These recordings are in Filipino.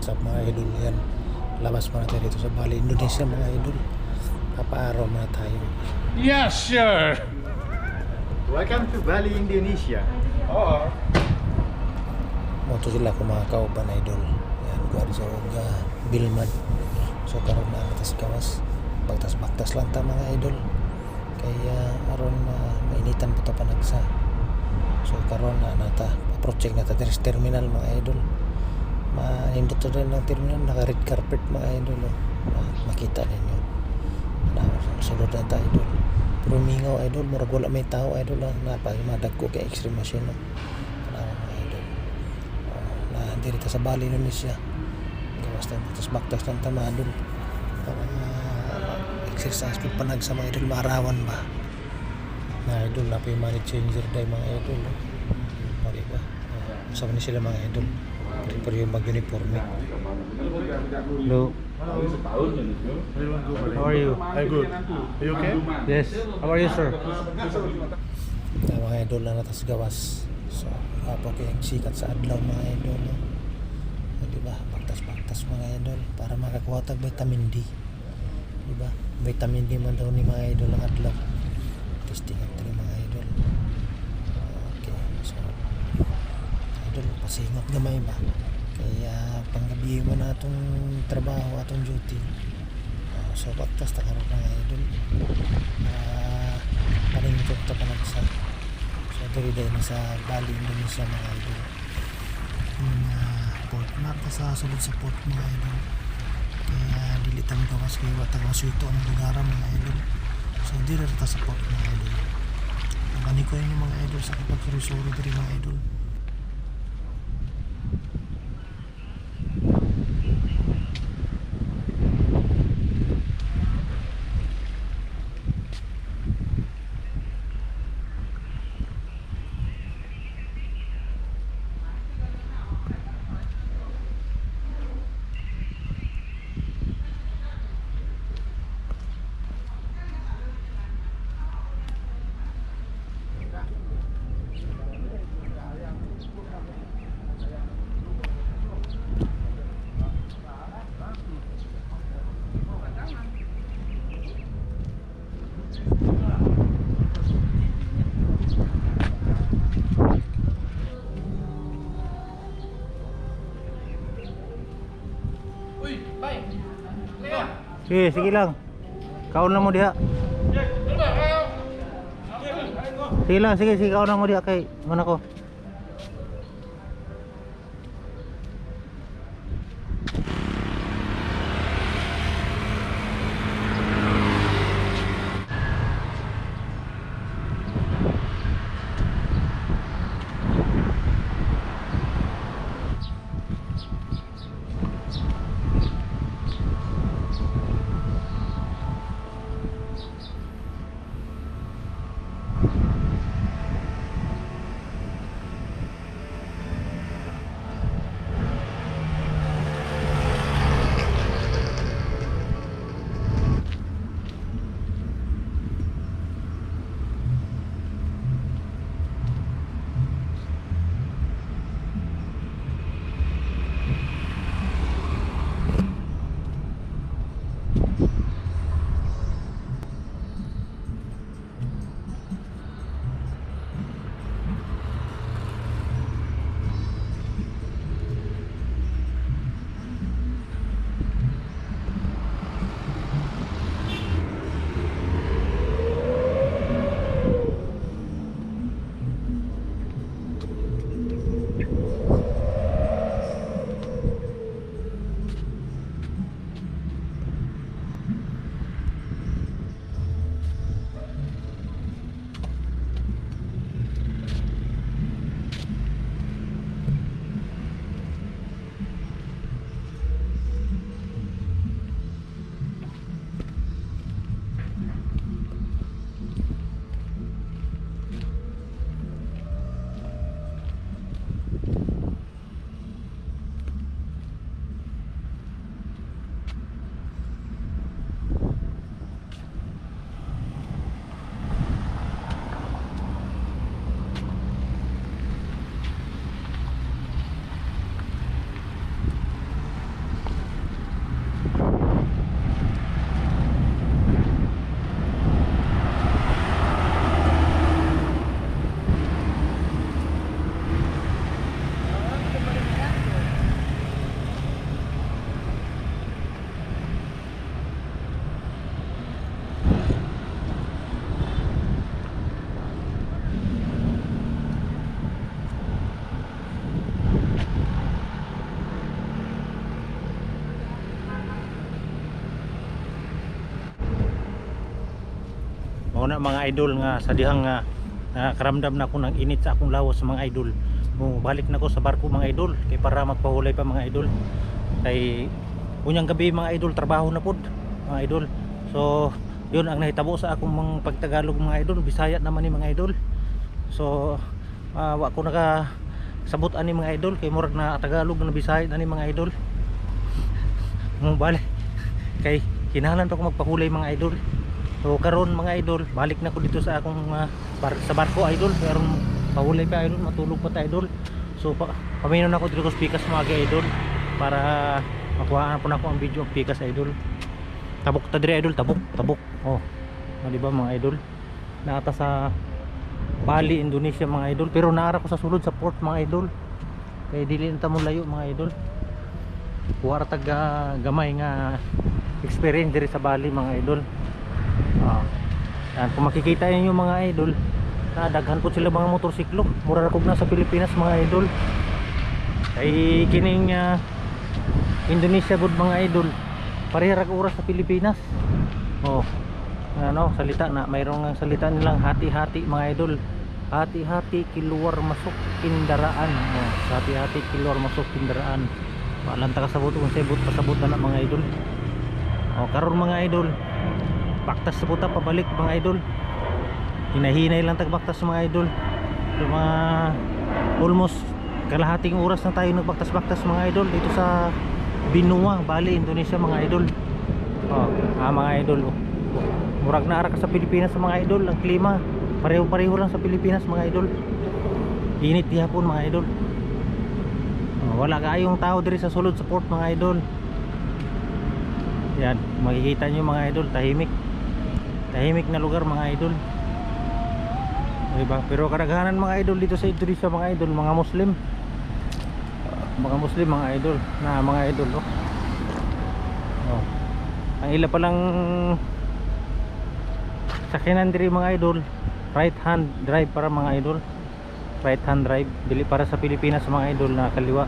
What's up mga idol? Yan, labas muna tayo dito sa Bali, Indonesia mga idol. Papaaraw muna tayo. Yes, sure. Welcome to Bali, Indonesia. Oo. Moto sila kung mga kauban idol. Yan, guwari sa Uga, Bilman. So karon na atas gawas. Bagtas-bagtas lang ta mga idol. Kaya aron mainitan po ta panagsa. So karon na nata, approaching na ta terminal mga idol. Maindot to rin ng terminal, naka red carpet mga idol. Makita ninyo. Sulod na ta idol. Pero mingaw idol, murag wala may tao idol lang. Napag-madag ko kay Extreme Machine. Mga idol. Na dito sa Bali, Indonesia. Gawas na tapos baktas ng tamadol. Para exercise po panag sa mga idol, maarawan ba? Na idol, na pa yung money changer dahil mga idol. Mali ba? Sama ni sila mga idol. Pero yung mag-uniforme. Hello. How are you? I'm good. Are you okay? Yes. How are you, sir? Mga idol na natas gawas. So, apo kayong sikat sa adlaw mga idol. No? Diba? Baktas-baktas mga idol para makakuha tag vitamin D. Diba? Vitamin D man daw ni mga idol ang adlaw. Testing ito ni mga idol. Okay. So, idol, pasingot gamay ba? Kaya panggabi mo na itong trabaho, atong duty. So, baktas ta karon mga idol. Paningkot ta panagsa. So, diri na sa Bali, Indonesia mga idol. Port Marta sa sulod sa port mga idol. Kaya dilitang gawas kayo watang masuito ang lugaran mga idol. So, diri ta sa port mga idol. Nagani ko yun yung mga idol sa kapag-resoro diri mga idol. Sige lang. Kaon lang mo diha. Sige lang, sige, kaon lang mo diha kay mana ko. Muna mga idol nga sa dihang nga karamdam na ako ng init sa akong lawas mga idol. Balik na ko sa barko mga idol kay para magpahulay pa mga idol. Kay unyang gabi mga idol trabaho na pod mga idol. So yun ang nahitabo sa akong mga pagtagalog mga idol. Bisaya naman ni mga idol. So wa ko naka sabot ani mga idol kay murag na Tagalog na Bisaya ani mga idol. Balik kay kinahanglan pa ko magpahulay mga idol. So karon mga idol, balik na ko dito sa akong sa barko idol. Karon pahulay pa idol, matulog pa ta idol. So paminon ako dito ko pikas mga idol para makuhaan po na ako ang video ng pikas idol. Tabok ta dire idol, tabok. Oh. Di ba mga idol? Naata sa Bali, Indonesia mga idol, pero naara ko sa sulod sa port mga idol. Kay dili na ta mo layo mga idol. Kuwara tag gamay nga experience diri sa Bali mga idol. Yan, kung makikita niyo mga idol, daghan po sila mga motorsiklo. Mura ra kog na sa Pilipinas mga idol. Kay kining Indonesia gud mga idol, pareha ra ka oras sa Pilipinas. Ano, salita na mayroong salita nilang hati-hati mga idol. Hati-hati kiluar masuk kindaraan. Hati-hati kiluar masuk kindaraan. Palanta ka sabot kung sabot pasabot na mga idol. Karon mga idol, baktas sa puta pabalik mga idol. Hinahinay lang tagbaktas mga idol. So, mga almost kalahating oras na tayo nagbaktas-baktas mga idol dito sa Binua, Bali, Indonesia mga idol. Mga idol. Murag na ara ka sa Pilipinas mga idol. Ang klima pareho-pareho lang sa Pilipinas mga idol. Init gihapon mga idol. Wala kaayong tao diri sa sulod sa port mga idol. Yan, makikita nyo mga idol, tahimik na lugar mga idol. Diba? Pero kadaghanan mga idol dito sa Indonesia mga idol, mga Muslim. Mga idol na mga idol. Ang ila palang sakyanan diri mga idol, right hand drive para mga idol. Right hand drive, dili para sa Pilipinas mga idol na kaliwa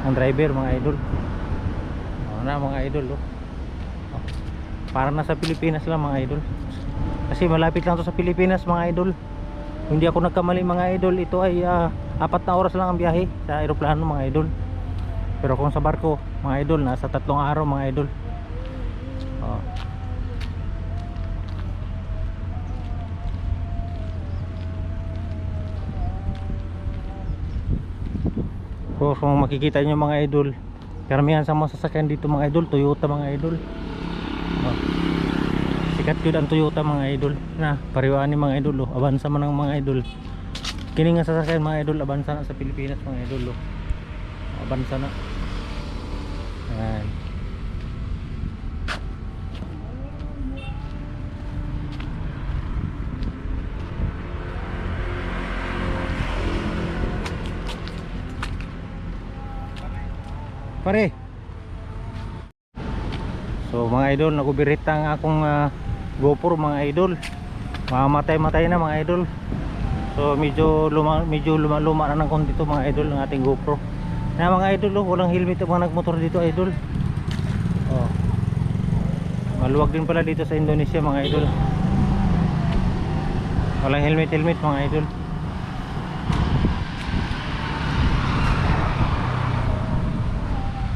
ang driver mga idol. Na mga idol para na sa Pilipinas lang mga idol. Kasi malapit lang to sa Pilipinas mga idol. Hindi ako nagkamali mga idol. Ito ay 4 na oras lang ang biyahe sa eroplano mga idol. Pero kung sa barko mga idol, nasa 3 araw mga idol. So kung makikita nyo mga idol, karamihan sa mga sasakyan dito mga idol, Toyota mga idol. Sikat yun ang Toyota mga idol. Na pariwaan ni mga idol. Avanza man ng mga idol. Kini nga sasakyan mga idol, avanza na sa Pilipinas mga idol. Avanza na. Ayan. Pare. So mga idol, nagubirita ang akong GoPro mga idol. Mamatay-matay na mga idol. So medyo luma na ng konti ito mga idol ng ating GoPro. Na mga idol, walang helmet ang mga nagmotor dito idol. Maluwag din pala dito sa Indonesia mga idol. Walang helmet mga idol.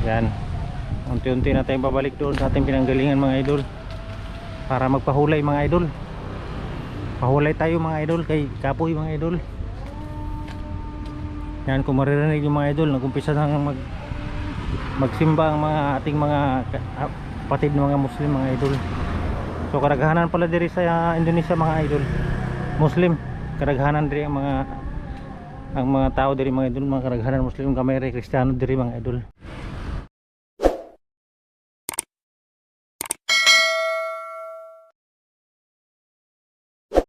Yan, unti-unti na tayong babalik doon sa ating pinanggalingan mga idol para magpahulay mga idol. Pahulay tayo mga idol kay kapoy mga idol. Yan, kung maririnig yung mga idol, nagumpisa nang magsimba ang mga ating mga kapatid na mga Muslim mga idol. So karaghanan pala diri sa Indonesia mga idol, Muslim. Karaghanan diri ang mga tao diri mga idol, mga karaghanan Muslim, kamay Kristiyano diri mga idol.